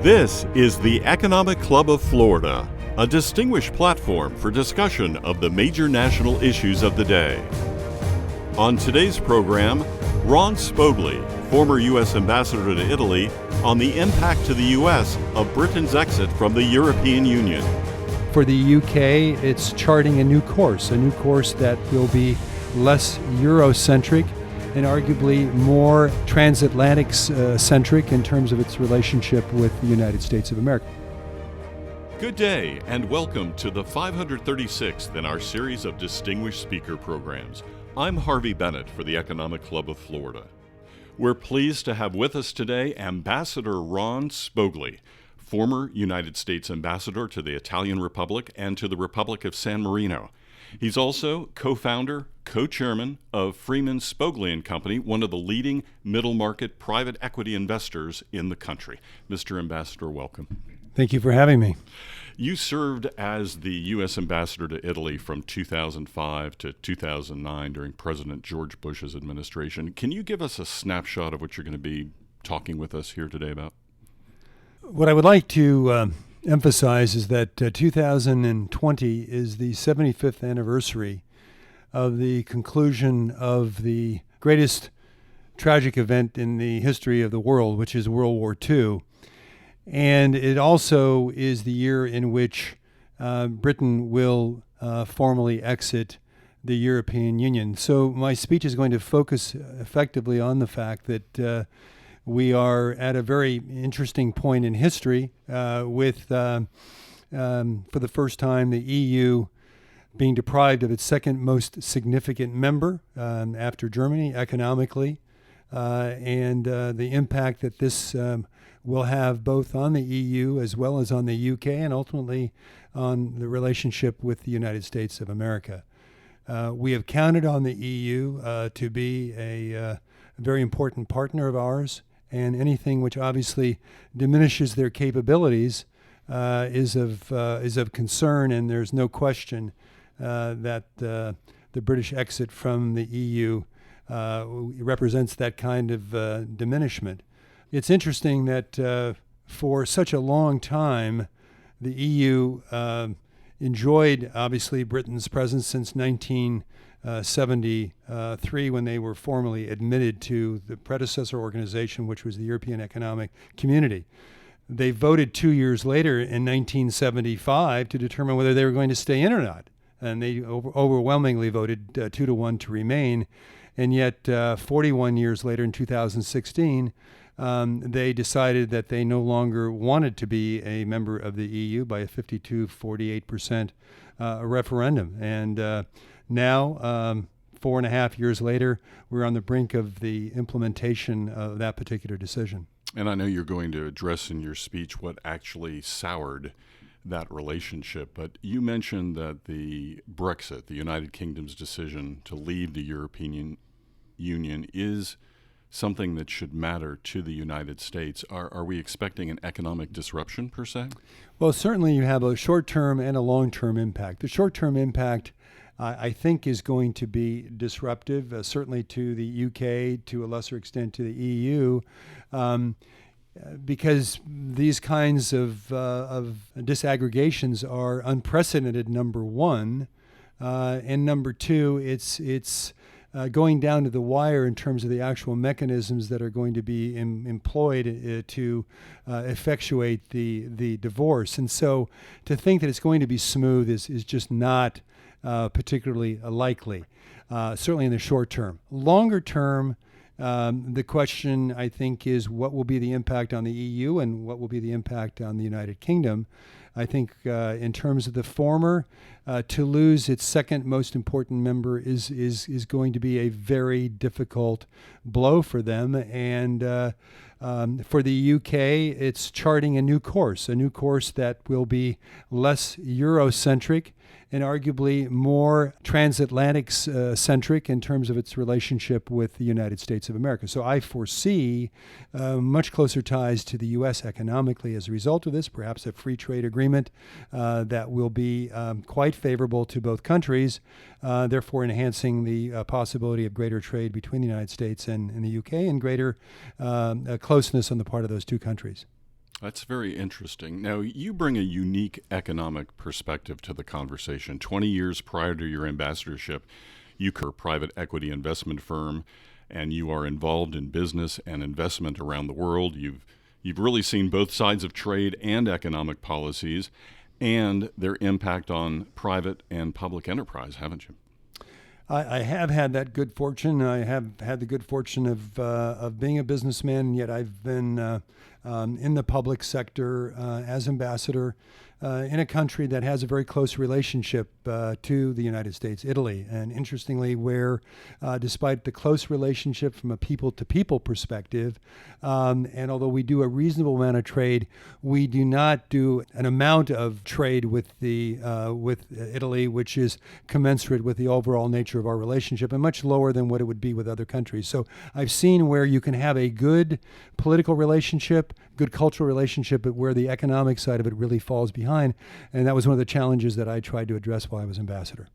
This is the Economic Club of Florida, a distinguished platform for discussion of the major national issues of the day. On today's program, Ron Spogli, former U.S. Ambassador to Italy, on the impact to the U.S. of Britain's exit from the European Union. For the UK, it's charting a new course that will be less Eurocentric and arguably more transatlantic centric in terms of its relationship with the United States of America. Good day and welcome to the 536th in our series of distinguished speaker programs. I'm Harvey Bennett for the Economic Club of Florida. We're pleased to have with us today Ambassador Ron Spogli, former United States Ambassador to the Italian Republic and to the Republic of San Marino. He's also co-founder, co-chairman of Freeman Spogli and Company, one of the leading middle-market private equity investors in the country. Mr. Ambassador, welcome. Thank you for having me. You served as the U.S. Ambassador to Italy from 2005 to 2009 during President George Bush's administration. Can you give us a snapshot of what you're going to be talking with us here today about? What I would like to emphasize is that 2020 is the 75th anniversary of the conclusion of the greatest tragic event in the history of the world, which is World War II. And it also is the year in which Britain will formally exit the European Union. So my speech is going to focus effectively on the fact that we are at a very interesting point in history with, for the first time, the EU being deprived of its second most significant member after Germany economically, and the impact that this will have both on the EU as well as on the UK and ultimately on the relationship with the United States of America. We have counted on the EU to be a very important partner of ours, and anything which obviously diminishes their capabilities is of concern, and there's no question that the British exit from the EU represents that kind of diminishment. It's interesting that for such a long time, the EU enjoyed, obviously, Britain's presence since 1973, when they were formally admitted to the predecessor organization, which was the European Economic Community. They voted 2 years later in 1975 to determine whether they were going to stay in or not. And they overwhelmingly voted 2-1 to remain. And yet 41 years later in 2016, they decided that they no longer wanted to be a member of the EU by a 52-48% referendum. And now, 4.5 years later, we're on the brink of the implementation of that particular decision. And I know you're going to address in your speech what actually soured that relationship, but you mentioned that the Brexit, the United Kingdom's decision to leave the European Union, is something that should matter to the United States. Are we expecting an economic disruption per se? Well, certainly you have a short-term and a long-term impact. The short-term impact, I think, is going to be disruptive, certainly to the UK, to a lesser extent to the EU, because these kinds of disaggregations are unprecedented, number one, and number two, it's going down to the wire in terms of the actual mechanisms that are going to be employed to effectuate the divorce. And so to think that it's going to be smooth is just not particularly likely, certainly in the short term. Longer term, the question, I think, is what will be the impact on the EU and what will be the impact on the United Kingdom. I think in terms of the former, to lose its second most important member is going to be a very difficult blow for them. And for the UK, it's charting a new course that will be less Eurocentric and arguably more transatlantic centric in terms of its relationship with the United States of America. So I foresee much closer ties to the U.S. economically as a result of this, perhaps a free trade agreement that will be quite favorable to both countries, therefore enhancing the possibility of greater trade between the United States and the UK and greater closeness on the part of those two countries. That's very interesting. Now, you bring a unique economic perspective to the conversation. 20 years prior to your ambassadorship, you were a private equity investment firm, and you are involved in business and investment around the world. You've really seen both sides of trade and economic policies and their impact on private and public enterprise, haven't you? I have had that good fortune. I have had the good fortune of being a businessman, and yet I've been in the public sector as ambassador in a country that has a very close relationship to the United States, Italy. And interestingly, where despite the close relationship from a people-to-people perspective, and although we do a reasonable amount of trade, we do not do an amount of trade with Italy, which is commensurate with the overall nature of our relationship and much lower than what it would be with other countries. So I've seen where you can have a good political relationship, good cultural relationship, but where the economic side of it really falls behind. And that was one of the challenges that I tried to address while I was ambassador.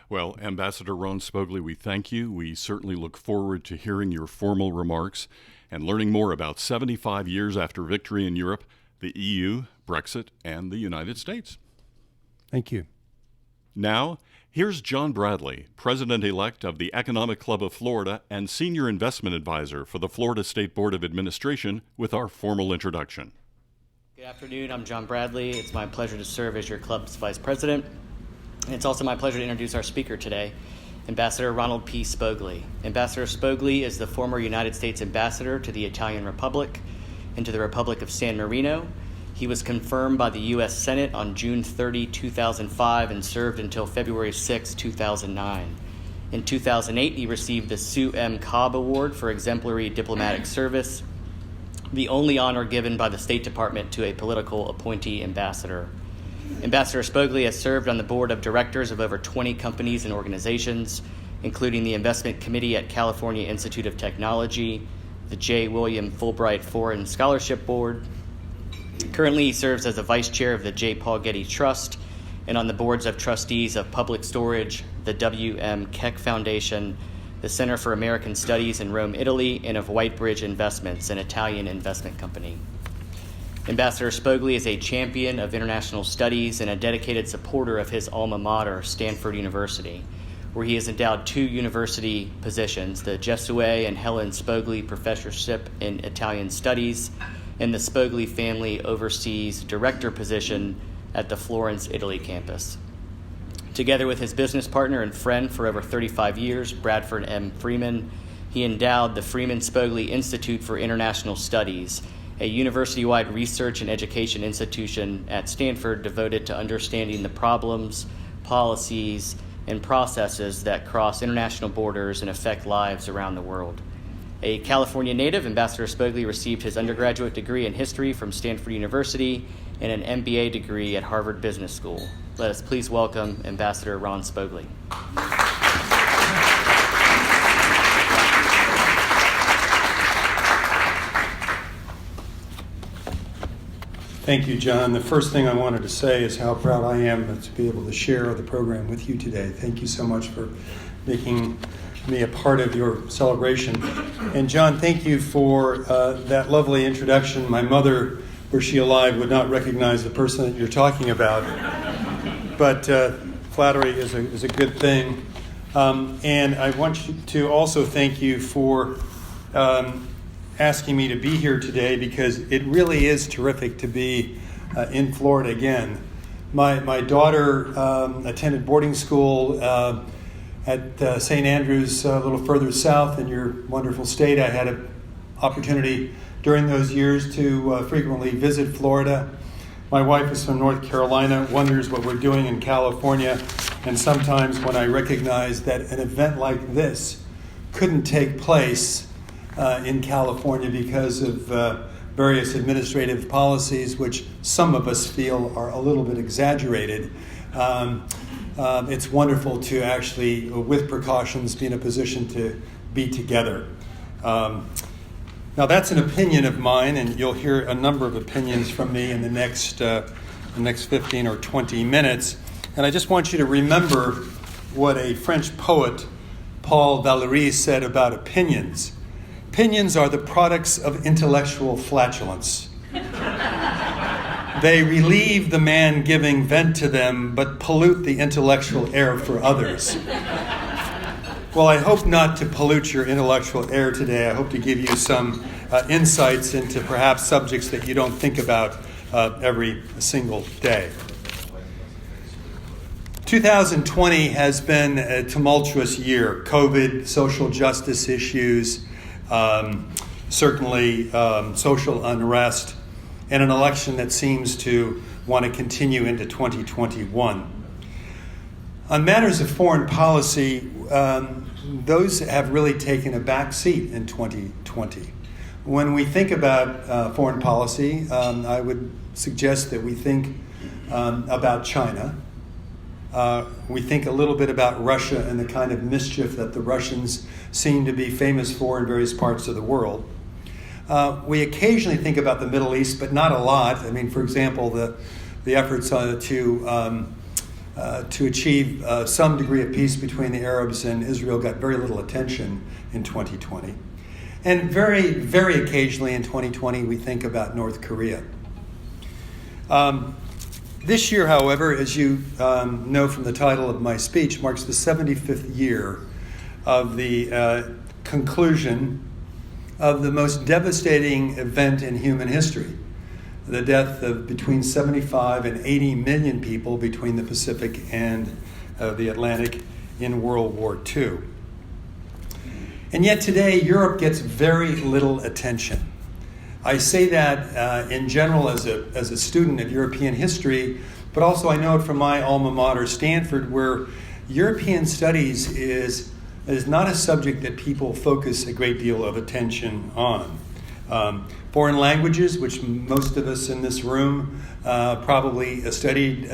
Well, Ambassador Ron Spogli, we thank you. We certainly look forward to hearing your formal remarks and learning more about 75 years after victory in Europe, the EU, Brexit, and the United States. Thank you. Now, here's John Bradley, President-elect of the Economic Club of Florida and Senior Investment Advisor for the Florida State Board of Administration, with our formal introduction. Good afternoon. I'm John Bradley. It's my pleasure to serve as your club's Vice President. And it's also my pleasure to introduce our speaker today, Ambassador Ronald P. Spogli. Ambassador Spogli is the former United States Ambassador to the Italian Republic and to the Republic of San Marino. He was confirmed by the U.S. Senate on June 30, 2005, and served until February 6, 2009. In 2008, he received the Sue M. Cobb Award for exemplary diplomatic service, the only honor given by the State Department to a political appointee ambassador. Ambassador Spogli has served on the board of directors of over 20 companies and organizations, including the Investment Committee at California Institute of Technology, the J. William Fulbright Foreign Scholarship Board. Currently, he serves as the vice chair of the J. Paul Getty Trust and on the boards of trustees of Public Storage, the W. M. Keck Foundation, the Center for American Studies in Rome, Italy, and of Whitebridge Investments, an Italian investment company. Ambassador Spogli is a champion of international studies and a dedicated supporter of his alma mater, Stanford University, where he has endowed 2 university positions, the Jesue and Helen Spogli Professorship in Italian Studies and the Spogli Family Overseas Director position at the Florence, Italy campus. Together with his business partner and friend for over 35 years, Bradford M. Freeman, he endowed the Freeman Spogli Institute for International Studies, a university-wide research and education institution at Stanford devoted to understanding the problems, policies, and processes that cross international borders and affect lives around the world. A California native, Ambassador Spogli received his undergraduate degree in history from Stanford University and an MBA degree at Harvard Business School. Let us please welcome Ambassador Ron Spogli. Thank you, John. The first thing I wanted to say is how proud I am to be able to share the program with you today. Thank you so much for making me a part of your celebration. And John, thank you for that lovely introduction. My mother, were she alive, would not recognize the person that you're talking about. But flattery is a good thing. And I want you to also thank you for asking me to be here today, because it really is terrific to be in Florida again. My daughter attended boarding school at St. Andrews, a little further south in your wonderful state. I had an opportunity during those years to frequently visit Florida. My wife is from North Carolina, wonders what we're doing in California, and sometimes when I recognize that an event like this couldn't take place in California because of various administrative policies, which some of us feel are a little bit exaggerated. It's wonderful to actually, with precautions, be in a position to be together. Now, that's an opinion of mine, and you'll hear a number of opinions from me in the next 15 or 20 minutes. And I just want you to remember what a French poet, Paul Valéry, said about opinions. Opinions are the products of intellectual flatulence. They relieve the man giving vent to them, but pollute the intellectual air for others. Well, I hope not to pollute your intellectual air today. I hope to give you some insights into perhaps subjects that you don't think about every single day. 2020 has been a tumultuous year. COVID, social justice issues, certainly social unrest, and an election that seems to want to continue into 2021. On matters of foreign policy, those have really taken a back seat in 2020. When we think about foreign policy, I would suggest that we think about China. We think a little bit about Russia and the kind of mischief that the Russians seem to be famous for in various parts of the world. We occasionally think about the Middle East, but not a lot. I mean, for example, the efforts to achieve some degree of peace between the Arabs and Israel got very little attention in 2020. And very, very occasionally in 2020, we think about North Korea. This year, however, as you know from the title of my speech, marks the 75th year of the conclusion of the most devastating event in human history, the death of between 75 and 80 million people between the Pacific and the Atlantic in World War II. And yet today, Europe gets very little attention. I say that in general as a student of European history, but also I know it from my alma mater, Stanford, where European studies is not a subject that people focus a great deal of attention on. Foreign languages, which most of us in this room probably studied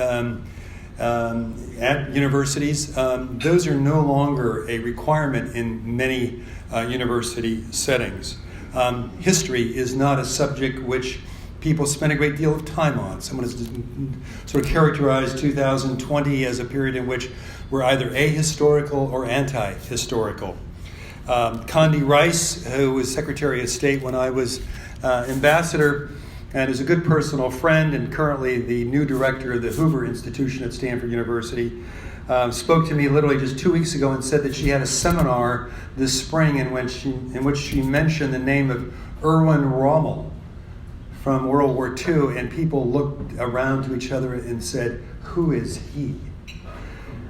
at universities, those are no longer a requirement in many university settings. History is not a subject which people spend a great deal of time on. Someone has sort of characterized 2020 as a period in which we're either ahistorical or anti-historical. Condi Rice, who was Secretary of State when I was ambassador, and is a good personal friend and currently the new director of the Hoover Institution at Stanford University, spoke to me literally just 2 weeks ago and said that she had a seminar this spring in which she mentioned the name of Erwin Rommel from World War II, and people looked around to each other and said, "Who is he?"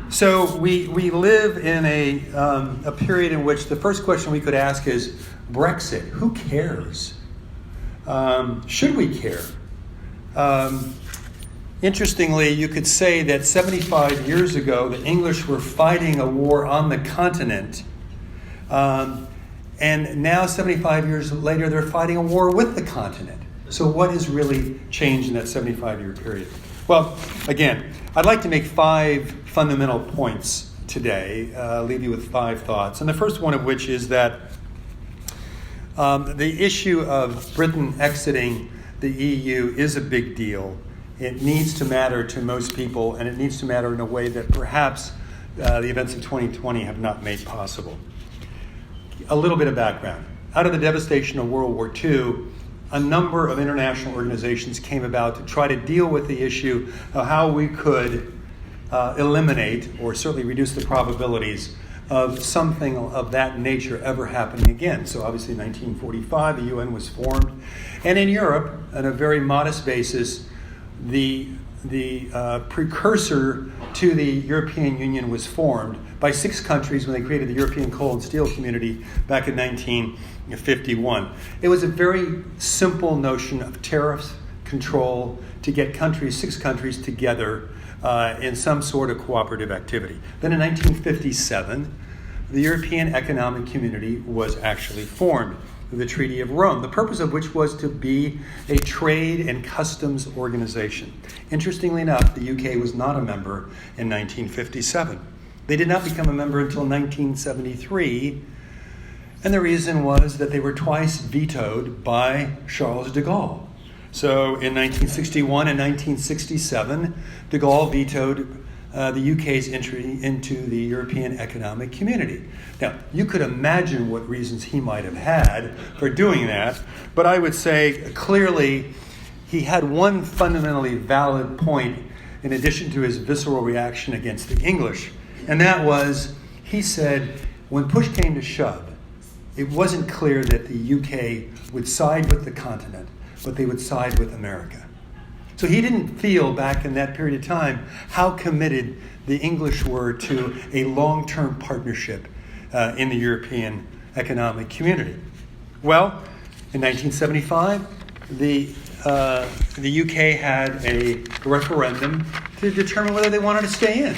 So we live in a period in which the first question we could ask is, Brexit, who cares? Should we care? Interestingly, you could say that 75 years ago, the English were fighting a war on the continent, and now 75 years later, they're fighting a war with the continent. So what has really changed in that 75-year period? Well, again, I'd like to make 5 fundamental points today, leave you with 5 thoughts. And the first one of which is that the issue of Britain exiting the EU is a big deal. It needs to matter to most people, and it needs to matter in a way that perhaps the events of 2020 have not made possible. A little bit of background. Out of the devastation of World War II, a number of international organizations came about to try to deal with the issue of how we could eliminate or certainly reduce the probabilities of something of that nature ever happening again. So obviously in 1945, the UN was formed. And in Europe, on a very modest basis, the precursor to the European Union was formed by 6 countries when they created the European Coal and Steel Community back in 1951. It was a very simple notion of tariff control to get 6 countries together in some sort of cooperative activity. Then in 1957, the European Economic Community was actually formed through the Treaty of Rome, the purpose of which was to be a trade and customs organization. Interestingly enough, the UK was not a member in 1957. They did not become a member until 1973, and the reason was that they were twice vetoed by Charles de Gaulle. So in 1961 and 1967, de Gaulle vetoed the UK's entry into the European Economic Community. Now, you could imagine what reasons he might have had for doing that, but I would say clearly he had one fundamentally valid point in addition to his visceral reaction against the English, and that was, he said, when push came to shove, it wasn't clear that the UK would side with the continent, but they would side with America. So he didn't feel back in that period of time how committed the English were to a long-term partnership in the European economic community. Well, in 1975, the UK had a referendum to determine whether they wanted to stay in.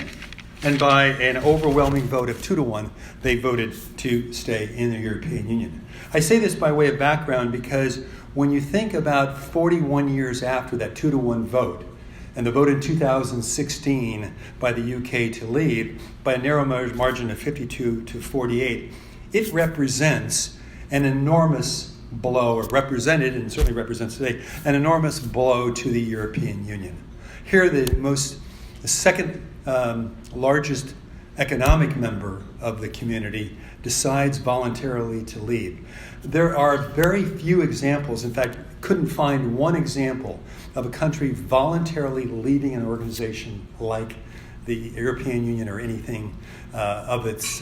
And by an overwhelming vote of 2-1, they voted to stay in the European Union. I say this by way of background because when you think about 41 years after that 2-1 vote, and the vote in 2016 by the UK to leave by a narrow margin of 52 to 48, it represents an enormous blow, or represented, and certainly represents today, an enormous blow to the European Union. Here, the second largest economic member of the community decides voluntarily to leave. There are very few examples, in fact, couldn't find one example of a country voluntarily leaving an organization like the European Union or anything of its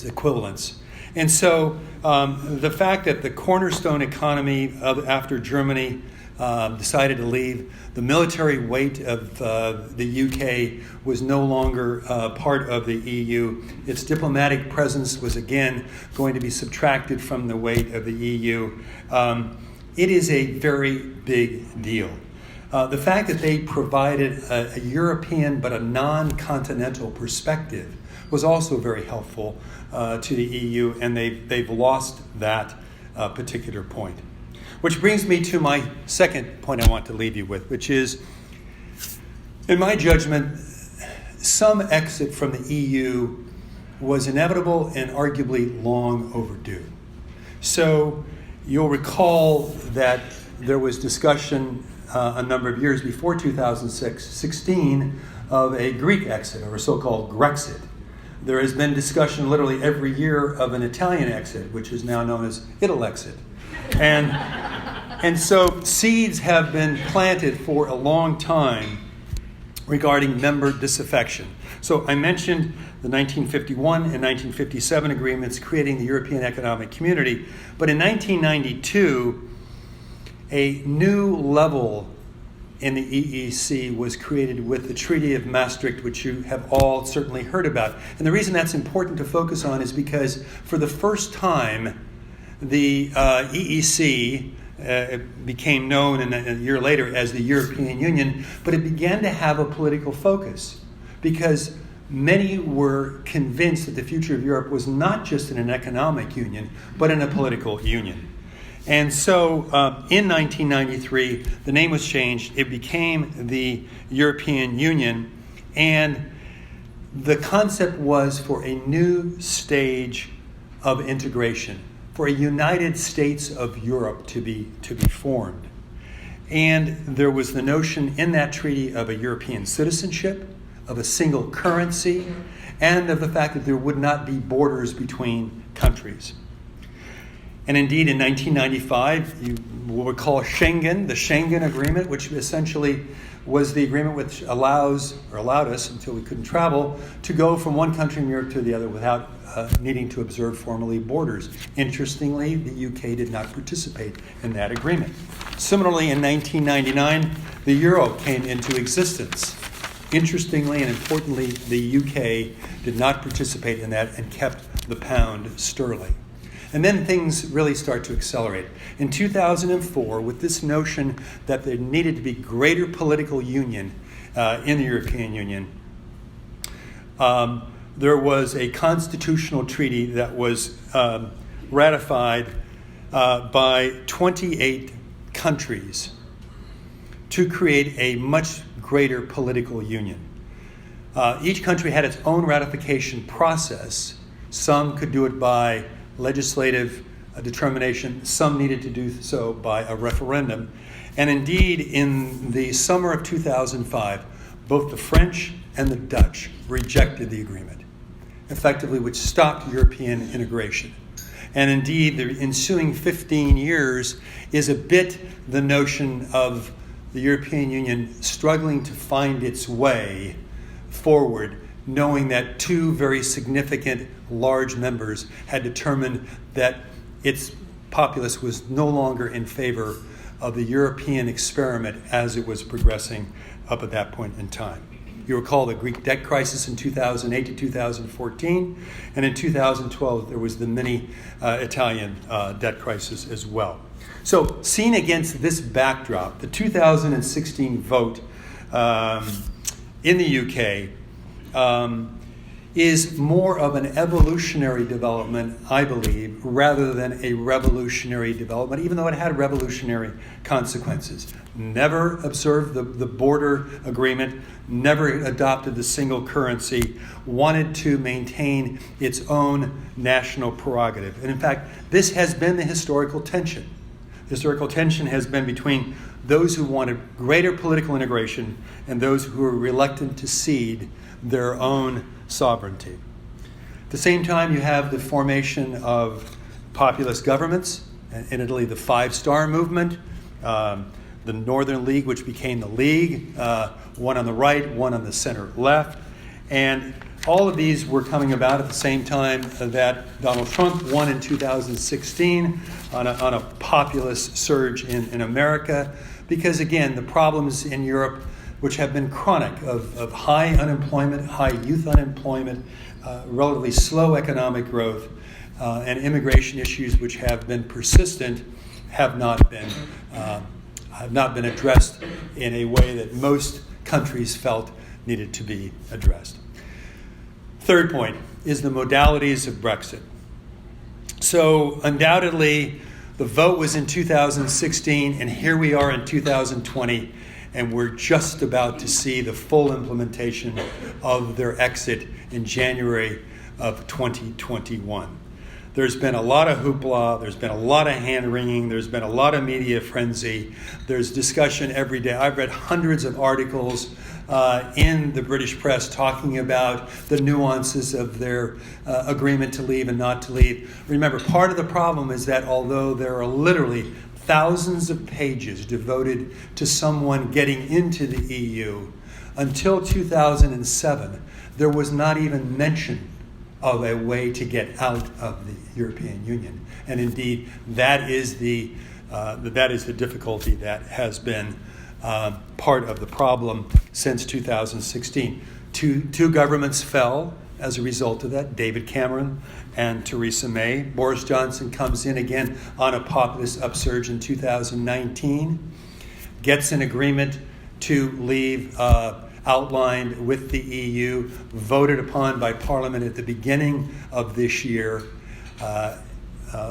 equivalents. And so the fact that the cornerstone economy after Germany decided to leave, the military weight of the UK was no longer part of the EU. Its diplomatic presence was again going to be subtracted from the weight of the EU. It is a very big deal. The fact that they provided a European but a non-continental perspective was also very helpful to the EU, and they've lost that particular point. Which brings me to my second point I want to leave you with, which is, in my judgment, some exit from the EU was inevitable and arguably long overdue. So you'll recall that there was discussion a number of years before 2016 of a Greek exit, or a so-called Grexit. There has been discussion literally every year of an Italian exit, which is now known as Italexit. And so seeds have been planted for a long time regarding member disaffection. So I mentioned the 1951 and 1957 agreements creating the European Economic Community, but in 1992, a new level in the EEC was created with the Treaty of Maastricht, which you have all certainly heard about. And the reason that's important to focus on is because for the first time, the EEC became known a year later as the European Union, but it began to have a political focus because many were convinced that the future of Europe was not just in an economic union, but in a political union. And so in 1993, the name was changed. It became the European Union, and the concept was for a new stage of integration, for a United States of Europe to be formed. And there was the notion in that treaty of a European citizenship, of a single currency, and of the fact that there would not be borders between countries. And indeed, in 1995, you will recall Schengen, the Schengen Agreement, which essentially was the agreement which allowed us, until we couldn't travel, to go from one country in Europe to the other without needing to observe formally borders. Interestingly, the UK did not participate in that agreement. Similarly, in 1999, the euro came into existence. Interestingly and importantly, the UK did not participate in that and kept the pound sterling. And then things really start to accelerate. In 2004, with this notion that there needed to be greater political union in the European Union, there was a constitutional treaty that was ratified by 28 countries to create a much greater political union. Each country had its own ratification process. Some could do it by legislative determination. Some needed to do so by a referendum. And indeed, in the summer of 2005, both the French and the Dutch rejected the agreement, effectively which stopped European integration. And indeed, the ensuing 15 years is a bit the notion of the European Union struggling to find its way forward, knowing that two very significant large members had determined that its populace was no longer in favor of the European experiment as it was progressing up at that point in time. You recall the Greek debt crisis in 2008 to 2014, and in 2012 there was the mini Italian debt crisis as well. So seen against this backdrop, the 2016 vote in the UK is more of an evolutionary development, I believe, rather than a revolutionary development, even though it had revolutionary consequences. Never observed the border agreement, never adopted the single currency, wanted to maintain its own national prerogative. And in fact, this has been the historical tension. The historical tension has been between those who wanted greater political integration and those who were reluctant to cede their own sovereignty. At the same time, you have the formation of populist governments. In Italy, the Five Star Movement, the Northern League, which became the League, one on the right, one on the center left. And all of these were coming about at the same time that Donald Trump won in 2016 on a populist surge in America. Because again, the problems in Europe, which have been chronic, of high unemployment, high youth unemployment, relatively slow economic growth, and immigration issues which have been persistent, have not been addressed in a way that most countries felt needed to be addressed. Third point is the modalities of Brexit. So undoubtedly, the vote was in 2016, and here we are in 2020, and we're just about to see the full implementation of their exit in January of 2021. There's been a lot of hoopla, there's been a lot of hand-wringing, there's been a lot of media frenzy, there's discussion every day. I've read hundreds of articles in the British press talking about the nuances of their agreement to leave and not to leave. Remember, part of the problem is that although there are literally thousands of pages devoted to someone getting into the EU, until 2007, there was not even mention of a way to get out of the European Union. And indeed, that is the difficulty that has been part of the problem since 2016. Two governments fell as a result of that, David Cameron and Theresa May. Boris Johnson comes in again on a populist upsurge in 2019, gets an agreement to leave outlined with the EU, voted upon by Parliament at the beginning of this year,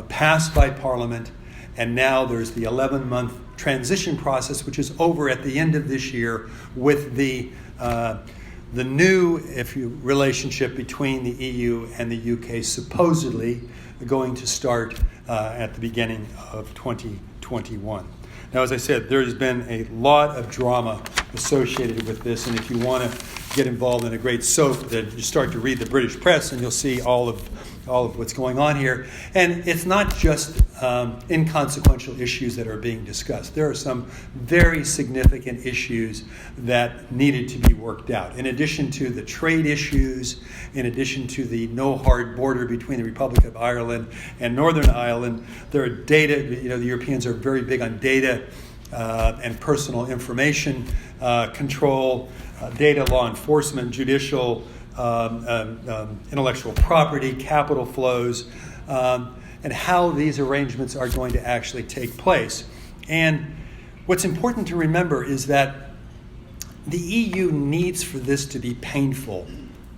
passed by Parliament, and now there's the 11-month transition process, which is over at the end of this year, with the new relationship between the EU and the UK supposedly going to start at the beginning of 2021. Now, as I said, there's been a lot of drama associated with this, and if you want to get involved in a great soap, then you start to read the British press, and you'll see all of what's going on here. And it's not just inconsequential issues that are being discussed. There are some very significant issues that needed to be worked out. In addition to the trade issues, in addition to the no hard border between the Republic of Ireland and Northern Ireland, there are data. The Europeans are very big on data and personal information control, data law enforcement, judicial, intellectual property, capital flows, and how these arrangements are going to actually take place. And what's important to remember is that the EU needs for this to be painful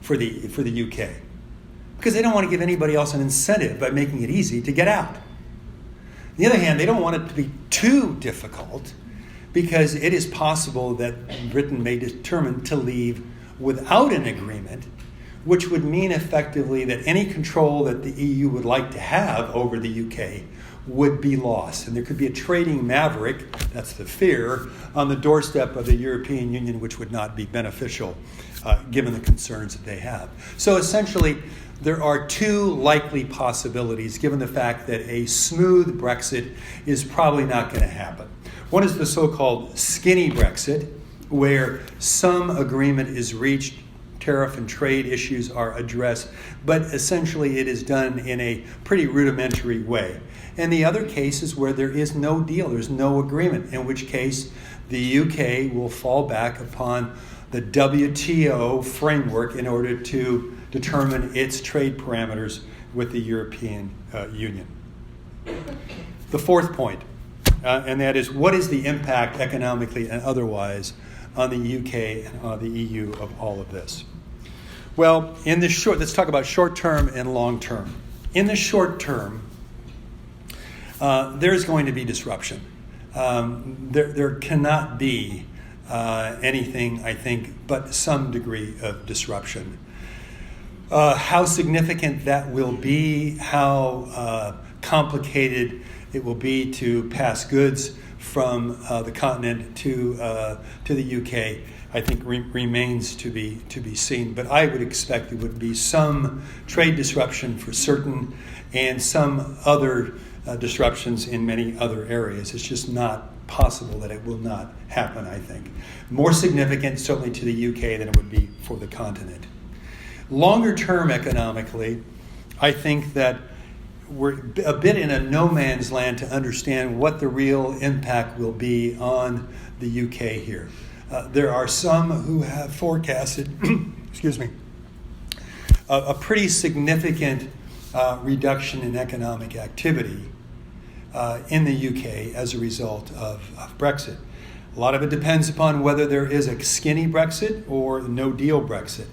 for the UK, because they don't want to give anybody else an incentive by making it easy to get out. On the other hand, they don't want it to be too difficult, because it is possible that Britain may determine to leave without an agreement, which would mean effectively that any control that the EU would like to have over the UK would be lost. And there could be a trading maverick, that's the fear, on the doorstep of the European Union, which would not be beneficial given the concerns that they have. So essentially, there are two likely possibilities, given the fact that a smooth Brexit is probably not going to happen. One is the so-called skinny Brexit, where some agreement is reached, tariff and trade issues are addressed, but essentially it is done in a pretty rudimentary way. And the other case is where there is no deal, there's no agreement, in which case the UK will fall back upon the WTO framework in order to determine its trade parameters with the European Union. The fourth point, and that is, what is the impact economically and otherwise on the UK and on the EU of all of this? Well, let's talk about short term and long term. In the short term, there's going to be disruption. There cannot be anything, I think, but some degree of disruption. How significant that will be, how complicated it will be to pass goods from the continent to the UK, I think remains to be seen. But I would expect there would be some trade disruption for certain, and some other disruptions in many other areas. It's just not possible that it will not happen, I think. More significant, certainly, to the UK than it would be for the continent. Longer term economically, I think that we're a bit in a no man's land to understand what the real impact will be on the UK here. There are some who have forecasted, a pretty significant reduction in economic activity in the UK as a result of Brexit. A lot of it depends upon whether there is a skinny Brexit or no deal Brexit.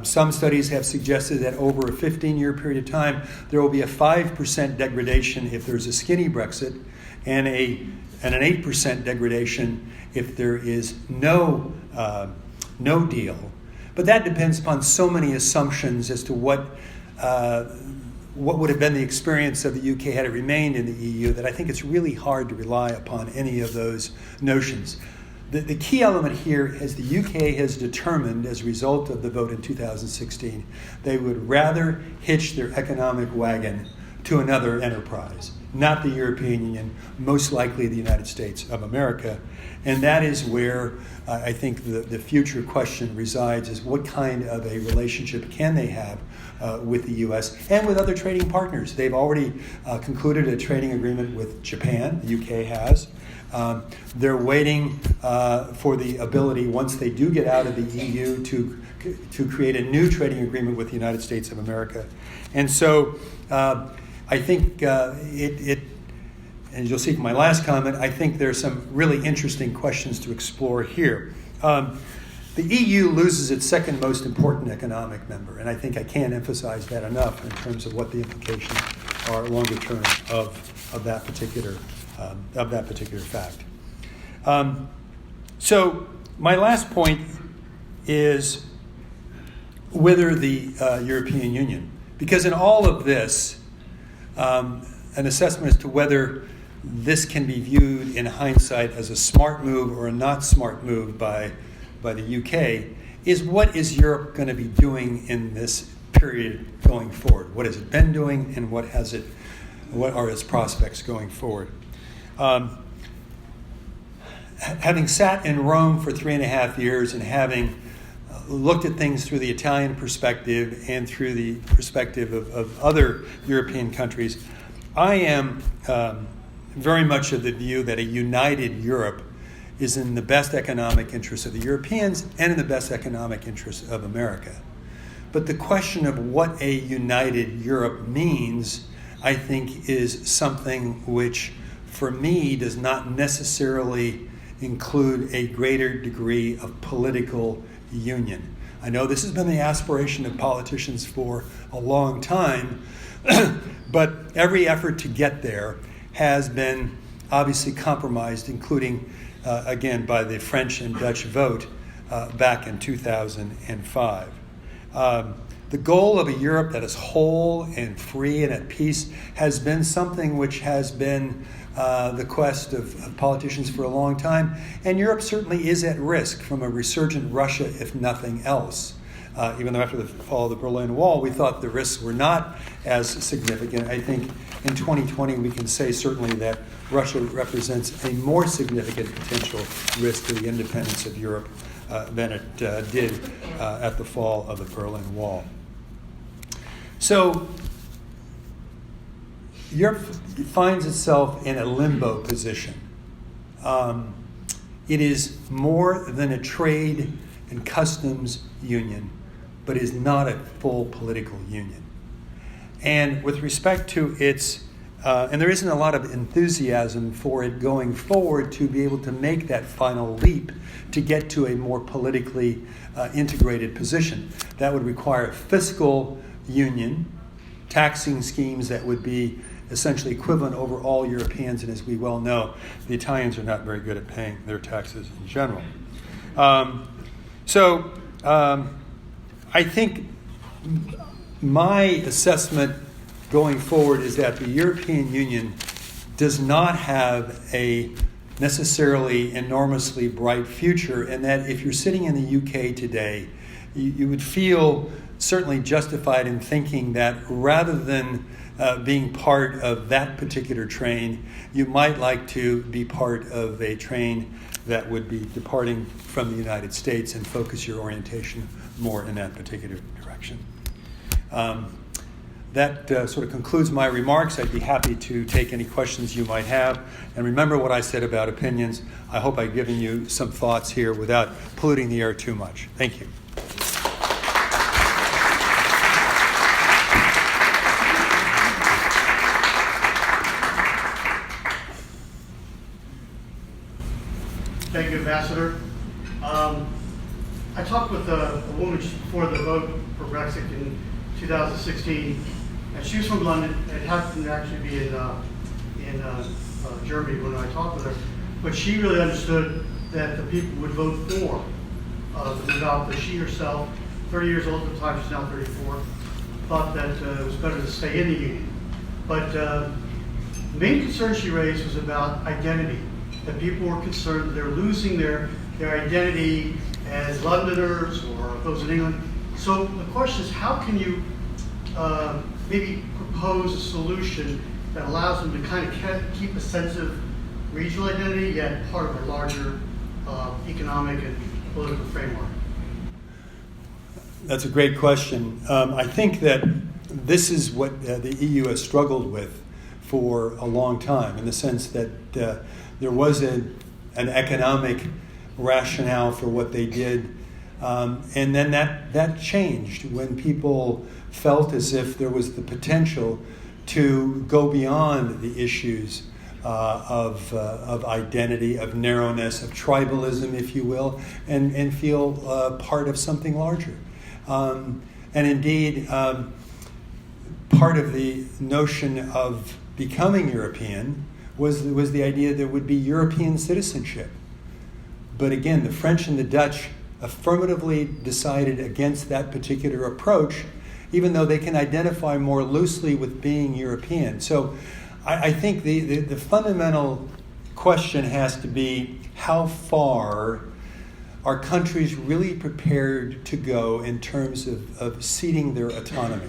Some studies have suggested that over a 15-year period of time, there will be a 5% degradation if there's a skinny Brexit, and an 8% degradation if there is no deal. But that depends upon so many assumptions as to what would have been the experience of the UK had it remained in the EU, that I think it's really hard to rely upon any of those notions. The key element here is the UK has determined, as a result of the vote in 2016, they would rather hitch their economic wagon to another enterprise, not the European Union, most likely the United States of America. And that is where I think the future question resides, is what kind of a relationship can they have with the U.S. and with other trading partners. They've already concluded a trading agreement with Japan, the UK has. They're waiting for the ability, once they do get out of the EU, to create a new trading agreement with the United States of America. And so I think and you'll see from my last comment, I think there's some really interesting questions to explore here. The EU loses its second most important economic member, and I think I can't emphasize that enough in terms of what the implications are longer term of that particular fact. So my last point is whether the European Union, because in all of this, an assessment as to whether this can be viewed in hindsight as a smart move or a not smart move by the UK, is what is Europe going to be doing in this period going forward? What has it been doing, and what are its prospects going forward? Having sat in Rome for 3.5 years and having looked at things through the Italian perspective and through the perspective of other European countries, I am very much of the view that a united Europe is in the best economic interest of the Europeans and in the best economic interest of America. But the question of what a united Europe means, I think, is something which, for me, does not necessarily include a greater degree of political union. I know this has been the aspiration of politicians for a long time, but every effort to get there has been obviously compromised, including, again, by the French and Dutch vote back in 2005. The goal of a Europe that is whole and free and at peace has been something which has been the quest of politicians for a long time, and Europe certainly is at risk from a resurgent Russia, if nothing else. even though after the fall of the Berlin Wall, we thought the risks were not as significant. I think in 2020 we can say certainly that Russia represents a more significant potential risk to the independence of Europe than it did at the fall of the Berlin Wall. So Europe finds itself in a limbo position. It is more than a trade and customs union, but is not a full political union. And with respect to its, and there isn't a lot of enthusiasm for it going forward to be able to make that final leap to get to a more politically integrated position. That would require a fiscal union, taxing schemes that would be essentially equivalent over all Europeans, and as we well know, the Italians are not very good at paying their taxes in general. I think my assessment going forward is that the European Union does not have a necessarily enormously bright future, and that if you're sitting in the UK today, you would feel certainly justified in thinking that rather than being part of that particular train, you might like to be part of a train that would be departing from the United States and focus your orientation more in that particular direction. That sort of concludes my remarks. I'd be happy to take any questions you might have. And remember what I said about opinions. I hope I've given you some thoughts here without polluting the air too much. Thank you. Thank you, Ambassador. I talked with a woman just before the vote for Brexit in 2016, and she was from London. It happened to actually be in Germany when I talked with her. But she really understood that the people would vote for the move out. That she herself, 30 years old at the time, she's now 34, thought that it was better to stay in the Union. But the main concern she raised was about identity. That people were concerned that they're losing their identity as Londoners or those in England. So the question is, how can you maybe propose a solution that allows them to kind of keep a sense of regional identity, yet part of a larger economic and political framework? That's a great question. I think that this is what the EU has struggled with for a long time, in the sense that there was an economic rationale for what they did, and then that changed when people felt as if there was the potential to go beyond the issues of identity, of narrowness, of tribalism, if you will, and feel part of something larger. And indeed, part of the notion of becoming European was the idea there would be European citizenship. But again, the French and the Dutch affirmatively decided against that particular approach, even though they can identify more loosely with being European. So I think the fundamental question has to be, how far are countries really prepared to go in terms of ceding their autonomy?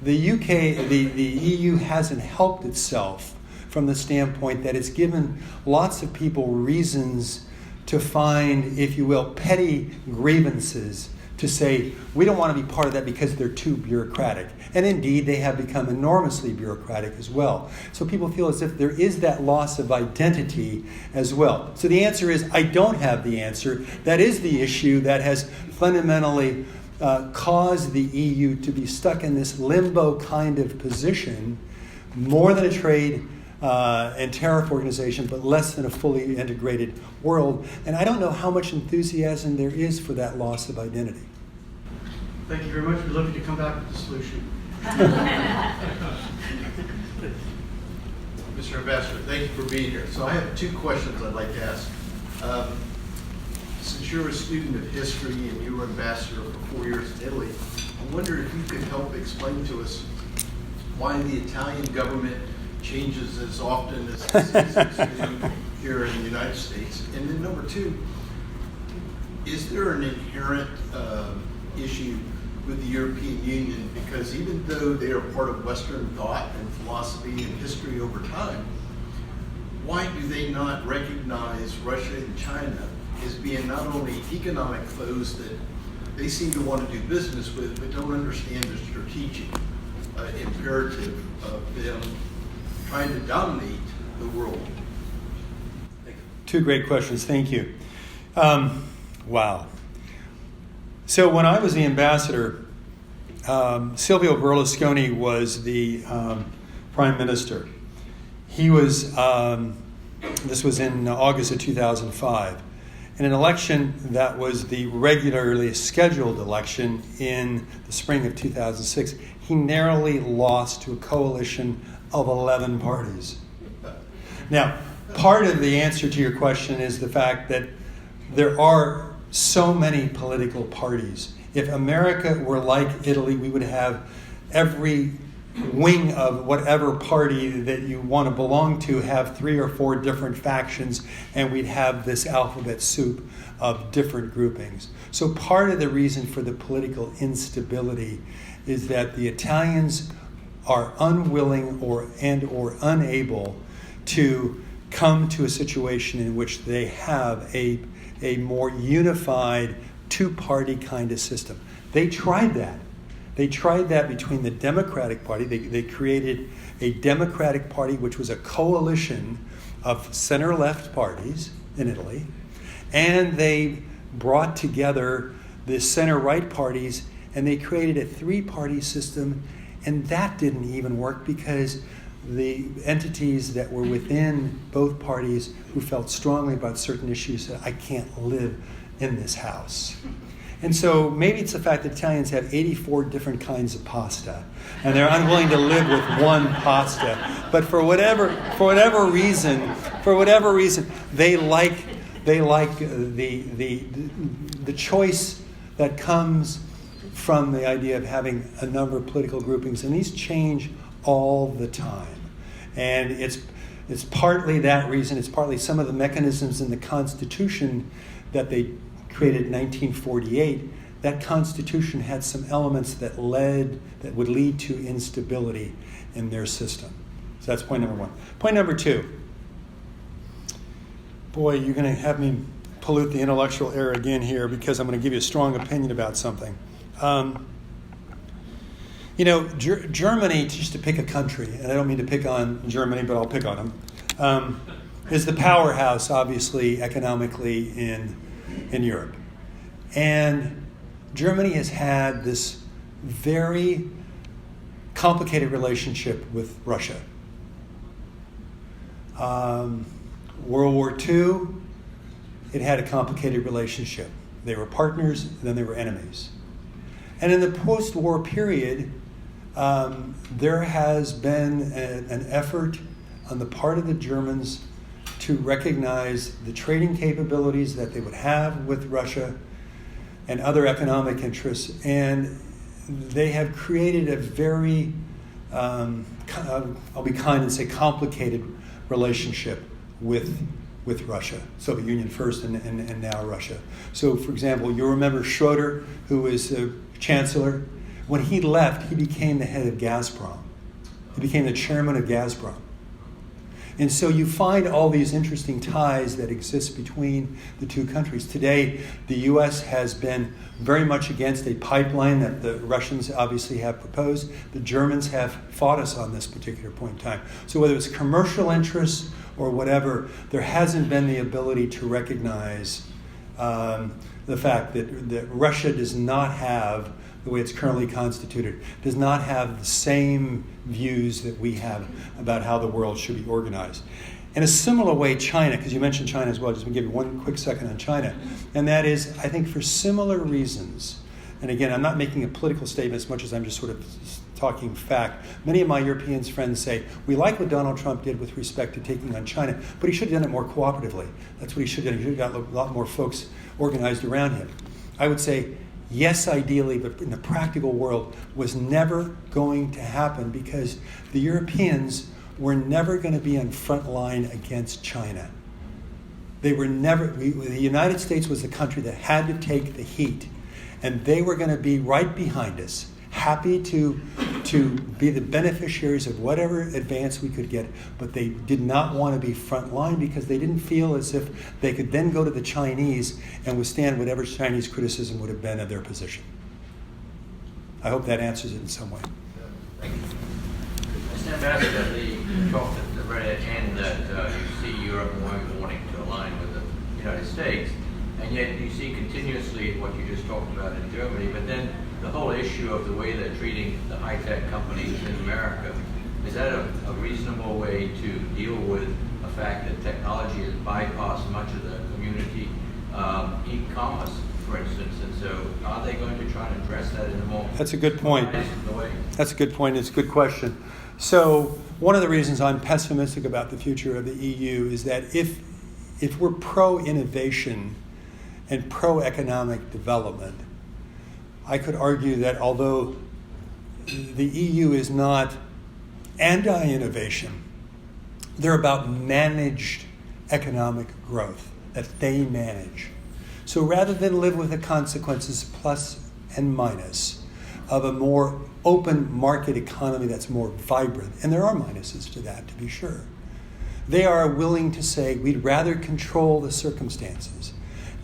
The UK, the EU hasn't helped itself from the standpoint that it's given lots of people reasons to find, if you will, petty grievances to say, we don't want to be part of that because they're too bureaucratic. And indeed, they have become enormously bureaucratic as well. So people feel as if there is that loss of identity as well. So the answer is, I don't have the answer. That is the issue that has fundamentally caused the EU to be stuck in this limbo kind of position, more than a trade and tariff organization, but less than a fully integrated world. And I don't know how much enthusiasm there is for that loss of identity. Thank you very much. We'd love you to come back with the solution. Mr. Ambassador, thank you for being here. So I have two questions I'd like to ask. Since you're a student of history and you were ambassador for 4 years in Italy, I wonder if you could help explain to us why the Italian government changes as often as the seasons do here in the United States. And then number two, is there an inherent issue with the European Union, because even though they are part of Western thought and philosophy and history over time, why do they not recognize Russia and China as being not only economic foes that they seem to want to do business with, but don't understand the strategic imperative of them trying to dominate the world? Two great questions. Thank you. Wow. So when I was the ambassador, Silvio Berlusconi was the prime minister. He was, this was in August of 2005. In an election that was the regularly scheduled election in the spring of 2006, he narrowly lost to a coalition of 11 parties. Now, part of the answer to your question is the fact that there are so many political parties. If America were like Italy, we would have every wing of whatever party that you want to belong to have 3 or 4 different factions, and we'd have this alphabet soup of different groupings. So part of the reason for the political instability is that the Italians are unwilling or unable to come to a situation in which they have a more unified two-party kind of system. They tried that. They tried that between the Democratic Party. They created a Democratic Party, which was a coalition of center-left parties in Italy, and they brought together the center-right parties, and they created a 3-party system, and that didn't even work because the entities that were within both parties who felt strongly about certain issues said, I can't live in this house. And so maybe it's the fact that Italians have 84 different kinds of pasta, and they're unwilling to live with one pasta. But for whatever reason, they like the choice that comes from the idea of having a number of political groupings, and these change all the time. And it's partly that reason. It's partly some of the mechanisms in the Constitution that they created in 1948. That Constitution had some elements that would lead to instability in their system. So that's point number 1. Point number 2. Boy, you're going to have me pollute the intellectual air again here because I'm going to give you a strong opinion about something. Germany, just to pick a country, and I don't mean to pick on Germany, but I'll pick on them, is the powerhouse, obviously, economically in Europe. And Germany has had this very complicated relationship with Russia. World War II, it had a complicated relationship. They were partners, then they were enemies. And in the post-war period, there has been an effort on the part of the Germans to recognize the trading capabilities that they would have with Russia and other economic interests. And they have created a very, I'll be kind and say complicated relationship with Russia. Soviet Union first and now Russia. So, for example, you remember Schroeder, who was chancellor. When he left, he became the head of Gazprom. He became the chairman of Gazprom. And so you find all these interesting ties that exist between the two countries. Today, the U.S. has been very much against a pipeline that the Russians obviously have proposed. The Germans have fought us on this particular point in time. So whether it's commercial interests or whatever, there hasn't been the ability to recognize the fact that Russia does not have, the way it's currently constituted, does not have the same views that we have about how the world should be organized. In a similar way, China, because you mentioned China as well, just going to give you one quick second on China, and that is, I think for similar reasons, and again, I'm not making a political statement as much as I'm just sort of talking fact. Many of my European friends say, we like what Donald Trump did with respect to taking on China, but he should have done it more cooperatively. That's what he should have done. He should have got a lot more folks organized around him. I would say, yes, ideally, but in the practical world was never going to happen because the Europeans were never going to be on front line against China. They were never, the United States was the country that had to take the heat. and they were going to be right behind us, happy to be the beneficiaries of whatever advance we could get, but they did not want to be front line because they didn't feel as if they could then go to the Chinese and withstand whatever Chinese criticism would have been of their position. I hope that answers it in some way. Thank you. Mr. Ambassador, you talked at the very end that you see Europe wanting to align with the United States, and yet you see continuously what you just talked about in Germany, but then the whole issue of the way they're treating the high-tech companies in America, is that a reasonable way to deal with the fact that technology has bypassed much of the community, e-commerce, for instance, and so are they going to try and address that in a more... That's a good point. way? That's a good point. It's a good question. So one of the reasons I'm pessimistic about the future of the EU is that if we're pro-innovation and pro-economic development, I could argue that although the EU is not anti-innovation, they're about managed economic growth, that they manage. So rather than live with the consequences plus and minus of a more open market economy that's more vibrant, and there are minuses to that, to be sure, they are willing to say, we'd rather control the circumstances.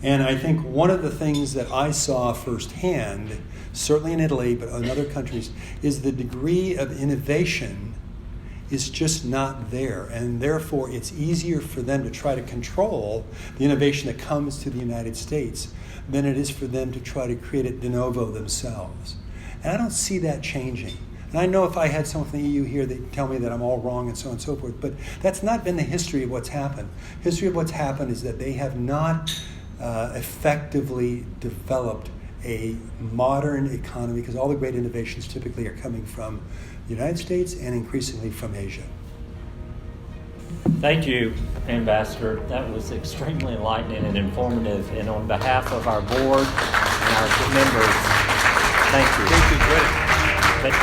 And I think one of the things that I saw firsthand, certainly in Italy, but in other countries, is the degree of innovation is just not there. And therefore, it's easier for them to try to control the innovation that comes to the United States than it is for them to try to create it de novo themselves. And I don't see that changing. And I know if I had someone from the EU here, they'd tell me that I'm all wrong and so on and so forth. But that's not been the history of what's happened. History of what's happened is that they have not effectively developed a modern economy, because all the great innovations typically are coming from the United States and increasingly from Asia. Thank you, Ambassador. That was extremely enlightening and informative. And on behalf of our board and our members, thank you. Thank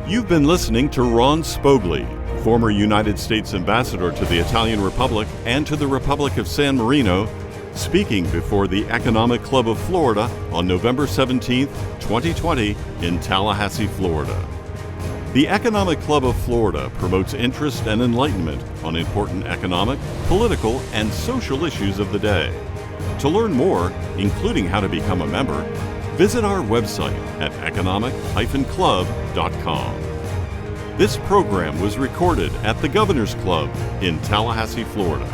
you. You've been listening to Ron Spogli, former United States Ambassador to the Italian Republic and to the Republic of San Marino, speaking before the Economic Club of Florida on November 17, 2020 in Tallahassee, Florida. The Economic Club of Florida promotes interest and enlightenment on important economic, political, and social issues of the day. To learn more, including how to become a member, visit our website at economic-club.com. This program was recorded at the Governor's Club in Tallahassee, Florida.